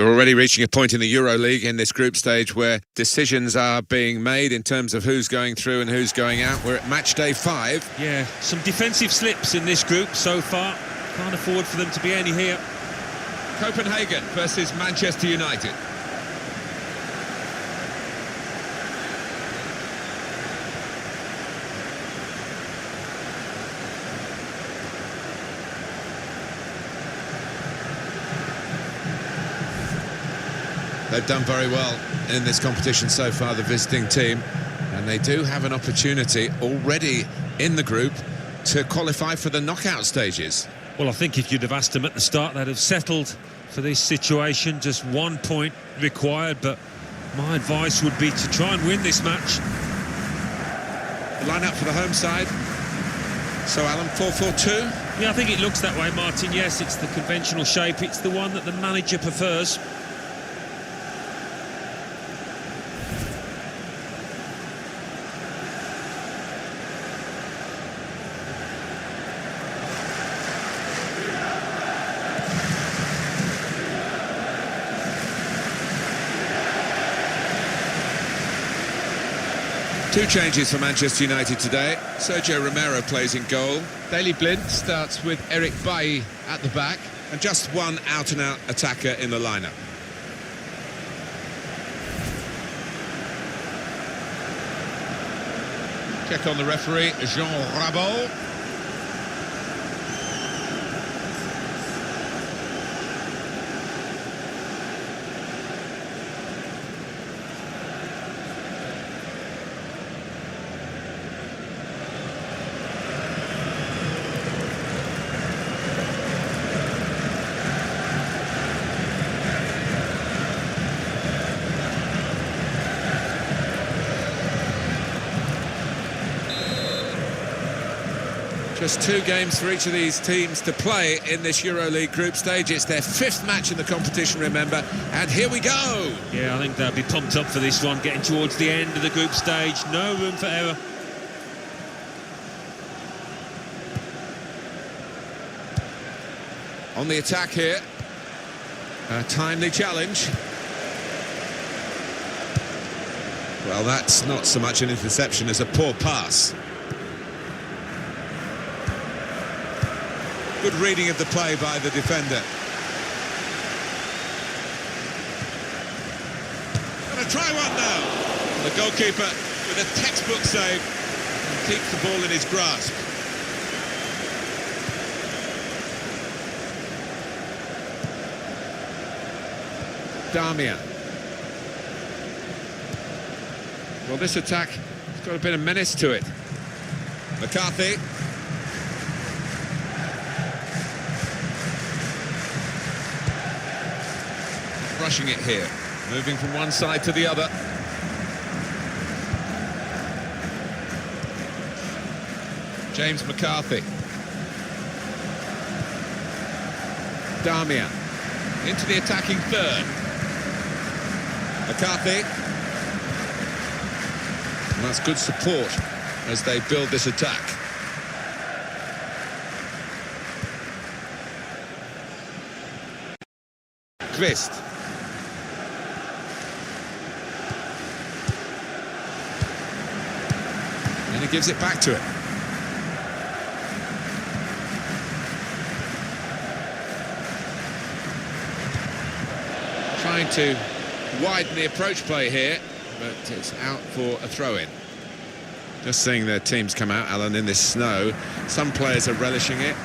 We're already reaching a point in the Euro League in this group stage where decisions are being made in terms of who's going through and who's going out. We're at match day 5. Yeah, some defensive slips in this group so far. Can't afford for them to be any here. Copenhagen versus Manchester United. They've done very well in this competition so far, the visiting team, and they do have an opportunity already in the group to qualify for the knockout stages. Well, I think if you'd have asked them at the start, they'd have settled for this situation. Just 1 point required, but my advice would be to try and win this match. The line-up for the home side. So, Alan, 4-4-2? Yeah, I think it looks that way, Martin. Yes, it's the conventional shape. It's the one that the manager prefers. Two changes for Manchester United today. Sergio Romero plays in goal. Daley Blind starts with Eric Bailly at the back. And just one out-and-out attacker in the lineup. Check on the referee, Jean Rabot. Just 2 games for each of these teams to play in this Euro League group stage. It's their 5th match in the competition, remember, and here we go! Yeah, I think they'll be pumped up for this one, getting towards the end of the group stage. No room for error. On the attack here. A timely challenge. Well, that's not so much an interception as a poor pass. Good reading of the play by the defender. Gonna try one now. The goalkeeper with a textbook save and keeps the ball in his grasp. Damian. Well, this attack has got a bit of menace to it. McCarthy. Rushing it here, moving from one side to the other. James McCarthy. Damian into the attacking third. McCarthy. And that's good support as they build this attack. Kvist. And he gives it back to it. Trying to widen the approach play here, but it's out for a throw-in. Just seeing their teams come out, Alan, in this snow. Some players are relishing it,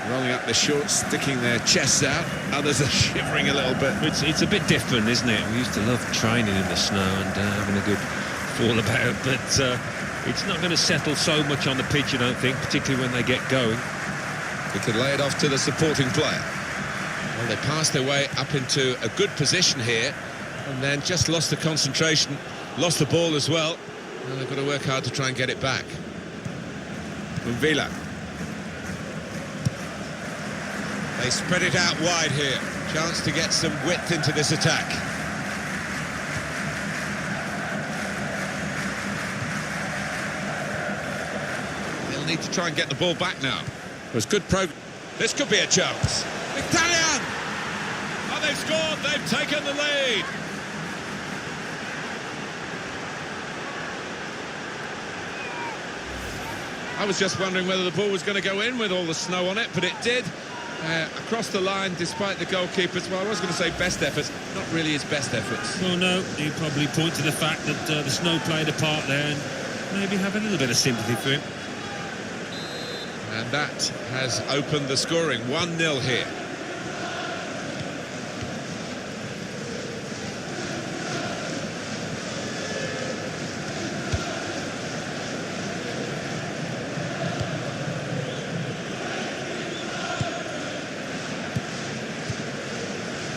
rolling up their shorts, sticking their chests out. Others are shivering a little bit. It's a bit different, isn't it? We used to love training in the snow and having a good fall about, but it's not going to settle so much on the pitch, I don't think, particularly when they get going. They could lay it off to the supporting player. Well, they passed their way up into a good position here and then just lost the concentration, lost the ball as well. And they've got to work hard to try and get it back. Villa. They spread it out wide here. Chance to get some width into this attack. They'll need to try and get the ball back now. There's good progress. This could be a chance. Italian! Are they've scored, they've taken the lead. I was just wondering whether the ball was going to go in with all the snow on it, but it did. Across the line, despite the goalkeeper's, well, I was going to say best efforts, not really his best efforts. Well, no, you probably point to the fact that the snow played a part there and maybe have a little bit of sympathy for him. And that has opened the scoring, 1-0 here.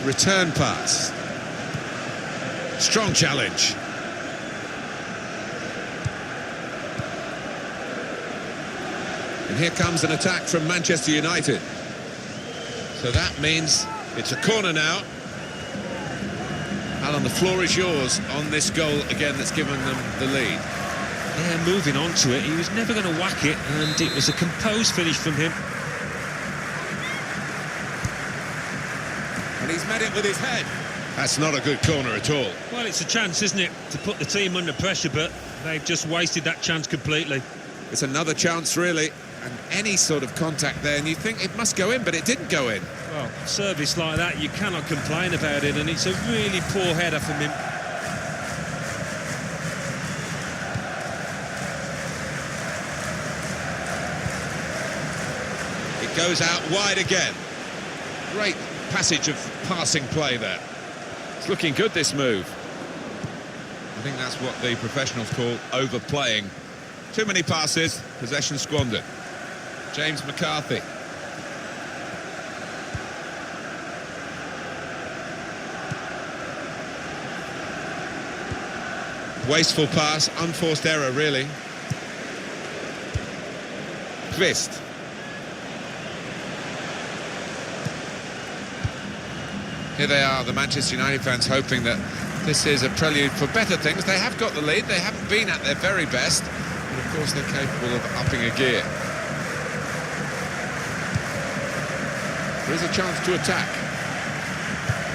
Return pass. Strong challenge. And here comes an attack from Manchester United. So that means it's a corner now. Alan, the floor is yours on this goal again that's given them the lead. Yeah, moving on to it, he was never going to whack it, and it was a composed finish from him. And he's met it with his head. That's not a good corner at all. Well, it's a chance, isn't it, to put the team under pressure, but they've just wasted that chance completely. It's another chance, really, and any sort of contact there, and you think it must go in, but it didn't go in. Well, service like that, you cannot complain about it, and it's a really poor header from him. It goes out wide again. Great passage of passing play there. It's looking good, this move. I think that's what the professionals call overplaying. Too many passes, possession squandered. James McCarthy. Wasteful pass, unforced error, really. Twist. Here they are, the Manchester United fans, hoping that this is a prelude for better things. They have got the lead, they haven't been at their very best, but of course they're capable of upping a gear. There is a chance to attack.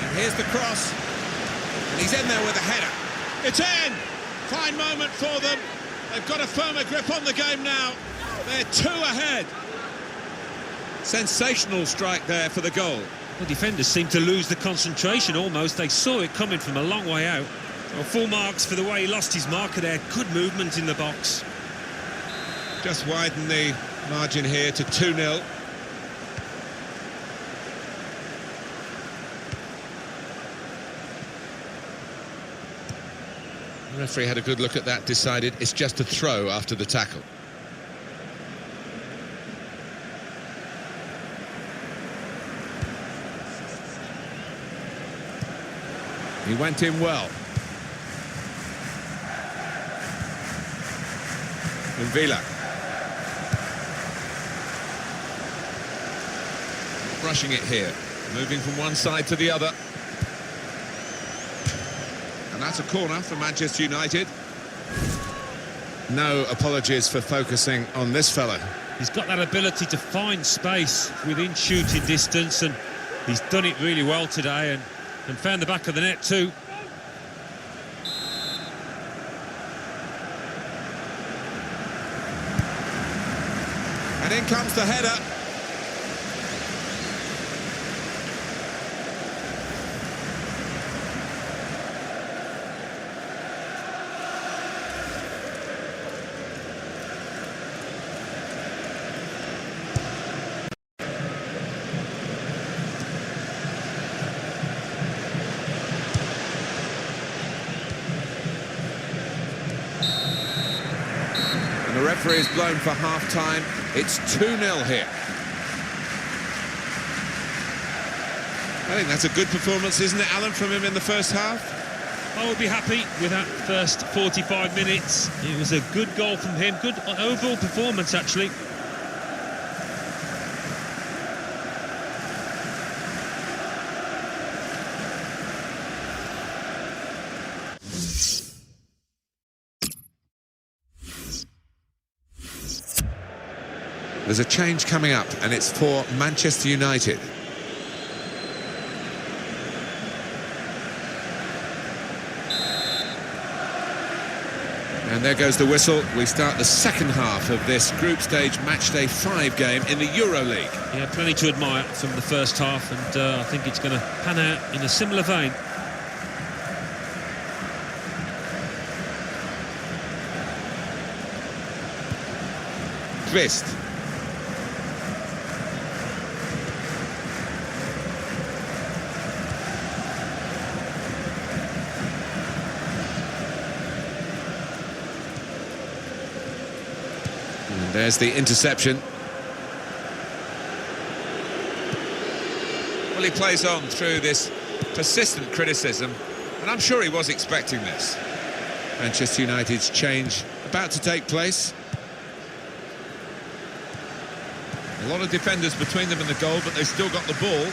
And here's the cross, and he's in there with a header. It's in! Fine moment for them. They've got a firmer grip on the game now. They're 2 ahead. Sensational strike there for the goal. The defenders seem to lose the concentration almost. They saw it coming from a long way out. Well, full marks for the way he lost his marker there. Good movement in the box. Just widen the margin here to 2-0. The referee had a good look at that, decided it's just a throw after the tackle. He went in well. And Villa. Brushing it here. Moving from one side to the other. And that's a corner for Manchester United. No apologies for focusing on this fella. He's got that ability to find space within shooting distance, and he's done it really well today, and found the back of the net too. And in comes the header. The referee is blown for half-time. It's 2-0 here. I think that's a good performance, isn't it, Alan, from him in the first half? I would be happy with that first 45 minutes. It was a good goal from him. Good overall performance, actually. There's a change coming up, and it's for Manchester United. And there goes the whistle. We start the second half of this group stage match day 5 game in the EuroLeague. Yeah, plenty to admire from the first half, and I think it's going to pan out in a similar vein. Twist. And there's the interception. Well, he plays on through this persistent criticism, and I'm sure he was expecting this. Manchester United's change about to take place. A lot of defenders between them and the goal, but they've still got the ball.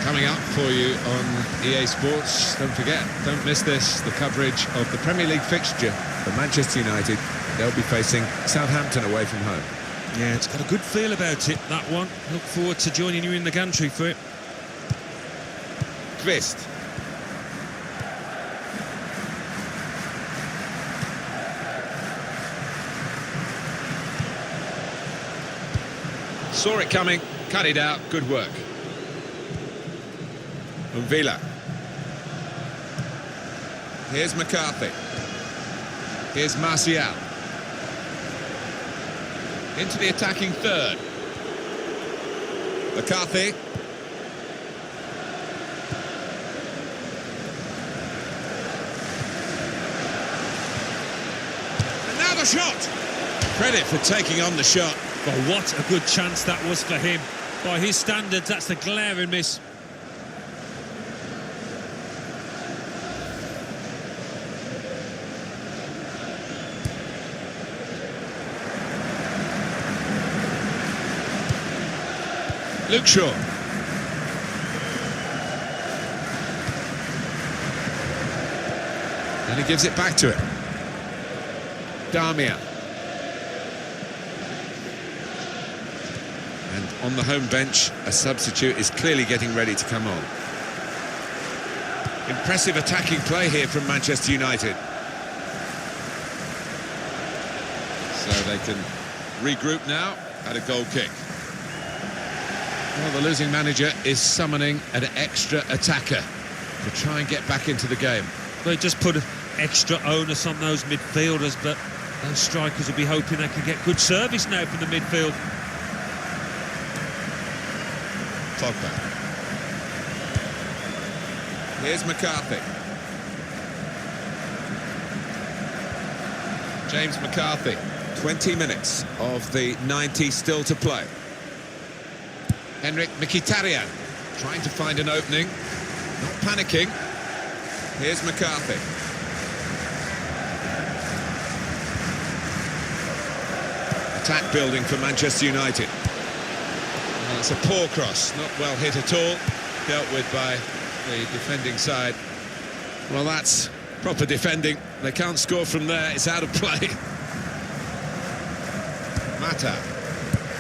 Coming up for you on EA Sports, don't forget, don't miss this, the coverage of the Premier League fixture for Manchester United. They'll be facing Southampton away from home. Yeah, it's got a good feel about it, that one. Look forward to joining you in the gantry for it. Twist. Saw it coming, cut it out, good work. Villa. Here's McCarthy. Here's Martial. Into the attacking third. McCarthy. And now the shot. Credit for taking on the shot. Well, what a good chance that was for him. By his standards, that's a glaring miss. Luke Shaw. And he gives it back to him. Darmian. And on the home bench, a substitute is clearly getting ready to come on. Impressive attacking play here from Manchester United. So they can regroup now at a goal kick. Well, the losing manager is summoning an extra attacker to try and get back into the game. They just put extra onus on those midfielders, but those strikers will be hoping they can get good service now from the midfield. Pogba. Here's McCarthy. James McCarthy. 20 minutes of the 90 still to play. Henrik Mkhitaryan trying to find an opening, not panicking. Here's McCarthy. Attack building for Manchester United. Well, it's a poor cross, not well hit at all, dealt with by the defending side. Well, that's proper defending. They can't score from there, it's out of play. Mata.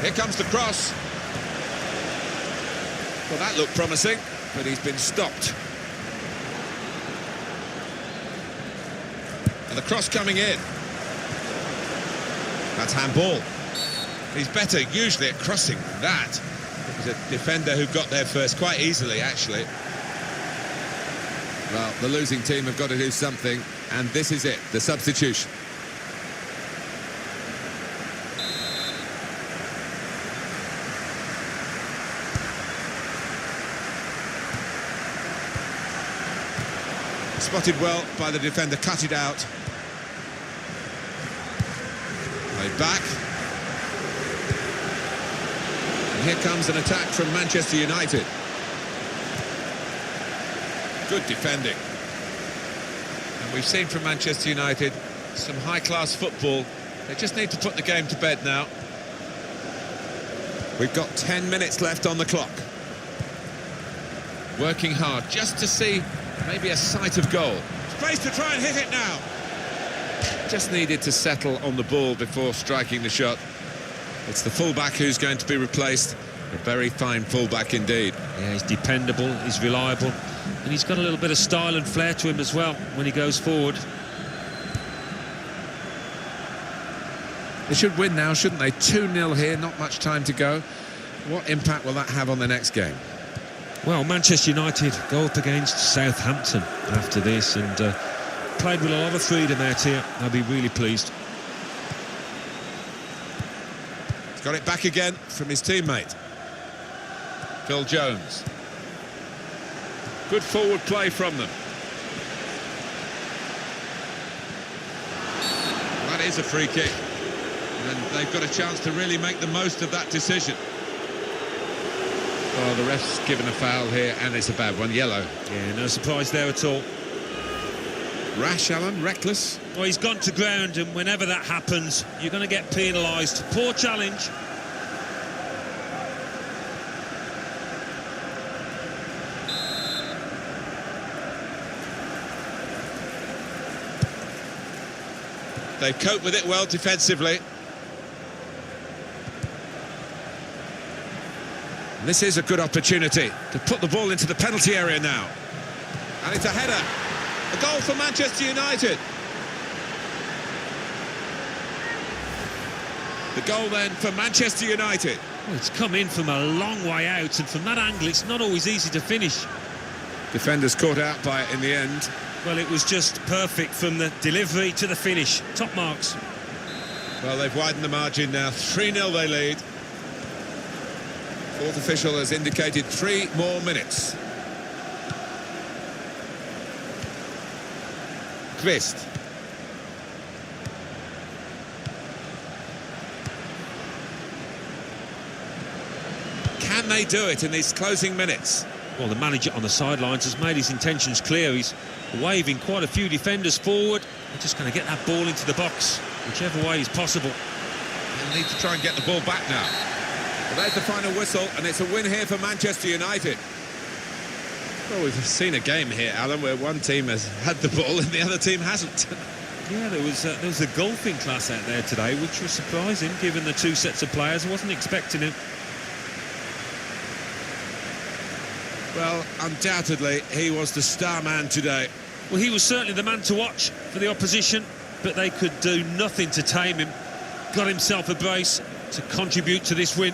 Here comes the cross. Well, that looked promising, but he's been stopped. And the cross coming in. That's handball. He's better usually at crossing than that. It was a defender who got there first, quite easily, actually. Well, the losing team have got to do something, and this is it, the substitution. Spotted well by the defender, cut it out. Played back. And here comes an attack from Manchester United. Good defending. And we've seen from Manchester United some high-class football. They just need to put the game to bed now. We've got 10 minutes left on the clock. Working hard just to see maybe a sight of goal. Space to try and hit it now. Just needed to settle on the ball before striking the shot. It's the fullback who's going to be replaced, A very fine fullback indeed. Yeah, he's dependable, he's reliable, and he's got a little bit of style and flair to him as well when he goes forward. They should win now, shouldn't they? 2-0 here, not much time to go. What impact will that have on the next game? Well, Manchester United go up against Southampton after this, and played with a lot of freedom out here. They'll be really pleased. He's got it back again from his teammate, Phil Jones. Good forward play from them. That is a free kick, and they've got a chance to really make the most of that decision. Oh, the ref's given a foul here, and it's a bad one, yellow. Yeah, no surprise there at all. Rash, Alan, reckless. Well, he's gone to ground, and whenever that happens, you're going to get penalised. Poor challenge. They've coped with it well defensively. This is a good opportunity to put the ball into the penalty area now. And it's a header. A goal for Manchester United. The goal then for Manchester United. Well, it's come in from a long way out, and from that angle, it's not always easy to finish. Defenders caught out by it in the end. Well, it was just perfect from the delivery to the finish. Top marks. Well, they've widened the margin now. 3-0 they lead. Fourth official has indicated 3 more minutes. Kvist. Can they do it in these closing minutes? Well, the manager on the sidelines has made his intentions clear. He's waving quite a few defenders forward. They're just going to get that ball into the box, whichever way is possible. They'll need to try and get the ball back now. Well, there's the final whistle, and it's a win here for Manchester United. Well, we've seen a game here, Alan, where one team has had the ball and the other team hasn't. Yeah, there was a golfing class out there today, which was surprising, given the two sets of players. I wasn't expecting it. Well, undoubtedly, he was the star man today. Well, he was certainly the man to watch for the opposition, but they could do nothing to tame him. Got himself a brace to contribute to this win.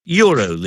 EuroLeague.